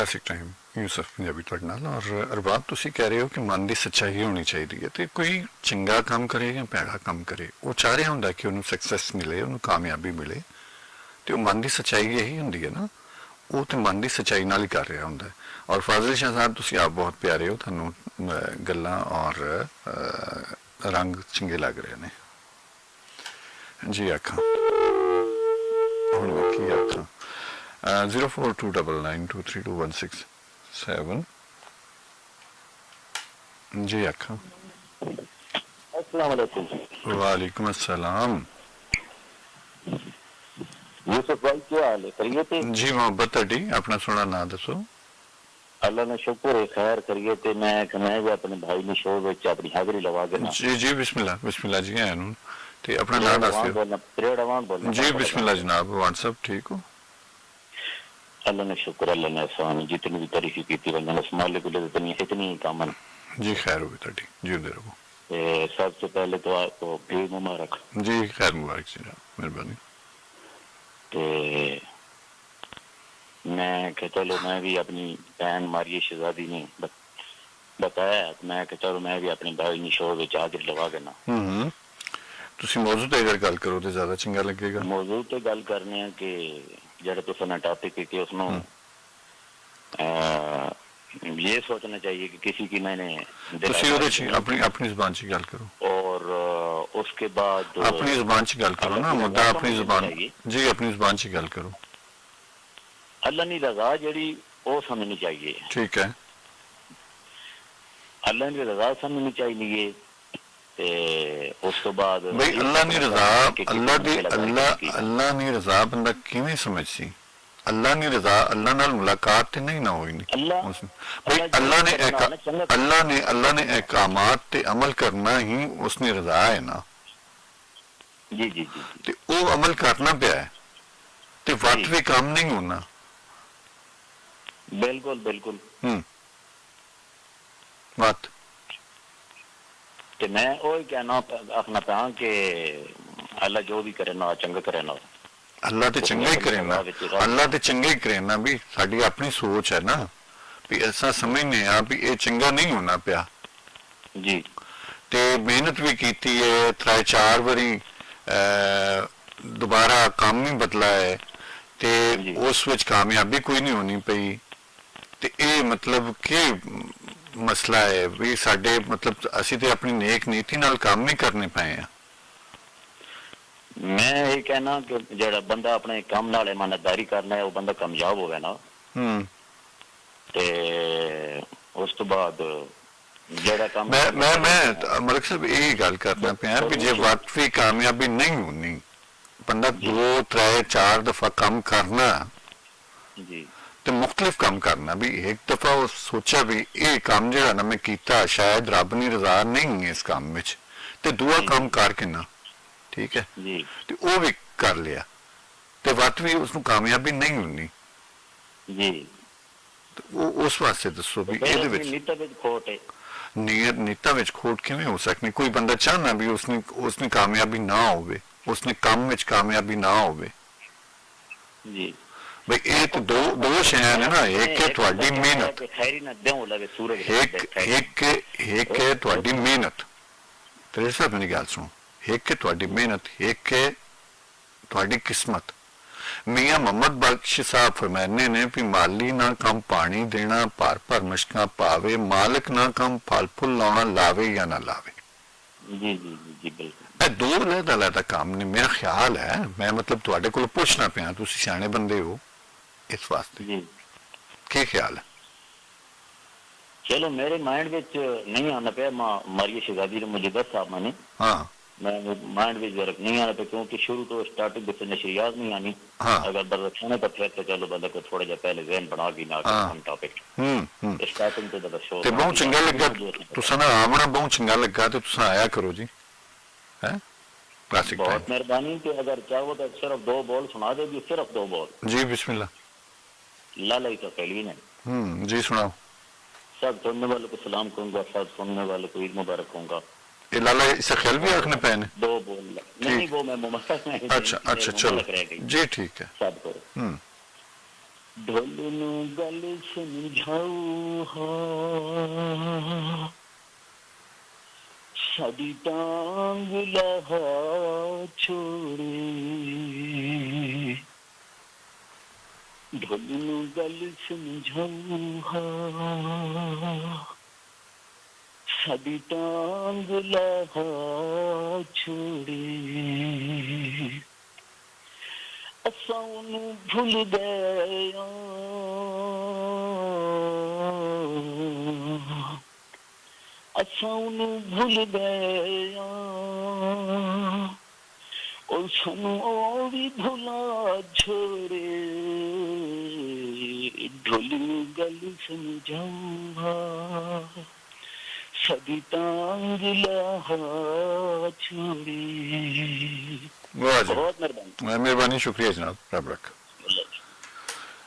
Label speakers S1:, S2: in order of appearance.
S1: Classic time Yusuf Punjabi तुहाडे नाल। और अरबाब तुसीं कह रहे हो कि मन की सच्चाई होनी चाहिए है, तो कोई चंगा काम करे या भैड़ा काम करे वो चाह रहा होंदा कि उन्होंने सक्सैस मिले, उन्होंने कामयाबी मिले, तो मन की सच्चाई यही होंदी है ना, वो तो मन की सच्चाई नाल ही कर रहा होंदा है। और फाजिल शाह साहब तुसीं आप बहुत प्यारे हो, थानू गल्लां और रंग चंगे लग रहे ने जी। आखा हुण मैं की आखा 0429923216 जी। आखा
S2: अस्सलाम वालेकुम।
S1: वालेकुम अस्सलाम।
S2: यूसुफ भाई क्या हाल है? खैरियत है
S1: जी मोहब्बत तड़ी, अपना सोना ना दसो।
S2: अल्लाह ने शुक्र है, खैर खैरियत है। मैं भी अपने भाई ने शो विच अपनी हाजिरी लगा के ना
S1: जी जी बिस्मिल्लाह बिस्मिल्लाह जी। आया नू ते अपना नाम दस दियो जी। बिस्मिल्लाह जनाब। व्हाट्सएप ठीक हो?
S2: अल्लाह ने शुक्र, अल्लाह ने एहसान, जितनी भी तारीफ की थी वंदन मालिक को इतनी कामन
S1: जी। खैर होगी तड़ी, जींदे रहो।
S2: सबसे पहले तो आपको ईद मुबारक
S1: जी। खैर मुबारक जनाब, मेहरबानी।
S2: ते मैं कि चलो मैं भी अपनी बहन मारिया शहजादी ने बताया, मैं कि चलो मैं भी अपने भाई ने शो विच हाजिरी लगा के ना
S1: तुसी मौजू ते अगर गल करो तो ज्यादा चंगा लगेगा।
S2: मौजू ते गल करने हैं कि जेड़ा तुसां टॉपिक है कि उसनो ये सोचना चाहिए कि किसी की मैंने
S1: अपनी अपनी जुबान से गल करो
S2: और उसके बाद
S1: अपनी जुबान से गल करो ना, मुद्दा अपनी जुबान जी, अपनी जुबान से गल करो।
S2: अल्लाह नी रजा जेड़ी वो समझनी चाहिए।
S1: ठीक है।
S2: अल्लाह नी रजा समझनी चाहिए ते उस तो बाद
S1: भाई अल्लाह नी रजा, अल्लाह नी रजा बंदा किवें समझसी? अल्लाह नी रजा, अल्लाह नाल मुलाकात ते नहीं ना होई नहीं। भाई अल्लाह ने अहकामात ते अमल करना ही उसने रजा है ना।
S2: जी जी जी
S1: ते वो अमल करना पिया है ते वक्त भी काम नहीं होना।
S2: बिल्कुल बिल्कुल।
S1: बात
S2: ते मैं वही कहना आखना पां कि अल्लाह जो भी करे ना चंगा करे ना।
S1: अल्लाह ते चंगा ही करे ना, अल्लाह ते चंगा ही करे ना। भी साडी अपनी सोच है ना, भी ऐसा समझने आ भी ये चंगा नहीं होना पिया
S2: जी।
S1: ते मेहनत भी कीती है, 3-4 बारी दोबारा काम नहीं बदला है ते उस विच कामयाबी कोई नहीं होनी पई। ते ये मतलब के मसला है भी साडे, मतलब असी ते अपनी नेक नीति नाल काम नहीं करने पाए हैं।
S2: मैं ये कहना कि जेड़ा बंदा अपने काम नाल ईमानदारी करना है वो बंदा कामयाब होवे ना। ते उस तो बाद जेड़ा काम मैं
S1: मलिक साहब यही गल करना पिया भी जे वाकई कामयाबी नहीं होनी, बंदा 2-3-4 दफा काम करना
S2: जी
S1: तो मुख्तलिफ काम करना। भी एक दफा वो सोचा भी ये काम जो ना मैं किया शायद रब की रजा नहीं है इस काम में, तो दूआ काम करके ना ठीक है तो वो भी कर लिया तो वत भी उसको कामयाबी नहीं होनी
S2: जी।
S1: तो वो उस वास्ते दसो भी नीयत विच खोट किवें हो सकनी? कोई बंदा चाहना भी उसने कामयाबी ना होवे, उसने काम विच कामयाबी ना होवे।
S2: जी
S1: भाई ये तो दो शयां ने ना, एक है तुहाडी मेहनत, एक है तुहाडी मेहनत। तेरे साहब मेरी गल सुनो, एक है तुहाडी मेहनत, एक है तुहाडी किस्मत। मियां मोहम्मद बख्श साहब फरमाने ने भी माली ना कम पानी देना, भर भर मशकां पावे, मालिक ना कम फल फुल लाना, लावे या ना लावे।
S2: जी जी जी बिल्कुल।
S1: दो अलग-अलग काम ने मेरा ख्याल है। मैं मतलब तुहाडे कोल पुछना पिया, तुसीं सियाणे बंदे हो इस वास्ते क्या ख्याल है?
S2: चलो मेरे माइंड विच नहीं आना पे मारिया शहजादी ने मुझे दसा मैंने।
S1: हाँ
S2: मैं माइंड विच नहीं आना पे क्योंकि शुरू तो स्टार्टिंग विच नशरियात नहीं आनी। अगर बरसाने पर थे तो चलो बंदा को थोड़ा जा पहले ज़हन बना के ना हम टॉपिक स्टार्टिंग तो द शो
S1: ते बहुत चंगा लगा तुसां ना आवना, बहुत चंगा लगा ते तुसां आया करो जी। हैं क्लासिक टाइम
S2: बहुत मेहरबानी कि अगर चाहो तो सिर्फ 2 बॉल सुना दे, सिर्फ 2 बॉल
S1: जी। बिस्मिल्लाह।
S2: लाला तो फैलवीन है
S1: जी सुनाओ।
S2: सब सुनने वालों को सलाम कहूंगा, सब सुनने वालों को ईद मुबारक कहूंगा।
S1: ये लाला इससे ख्याल भी रखने पे ने
S2: 2 बोल नहीं वो मैं मुमक्किन।
S1: अच्छा चलो जी ठीक है।
S2: सब करो ढोल नू गल समझाओ हाँ साडी टांग लहा छोड़े ढोल नू गल समझाओ हाँ साडी टांग लहा छोड़े असां ओनू भुल गए असां ओनू भुल गए और सानू ओ भी भुला छोड़े ढोल नू गल समझाऊंगा सदी टांग लहा छोड़े।
S1: वाह जी,
S2: बहुत मेहरबानी।
S1: मेहरबानी, शुक्रिया जनाब, रब रख।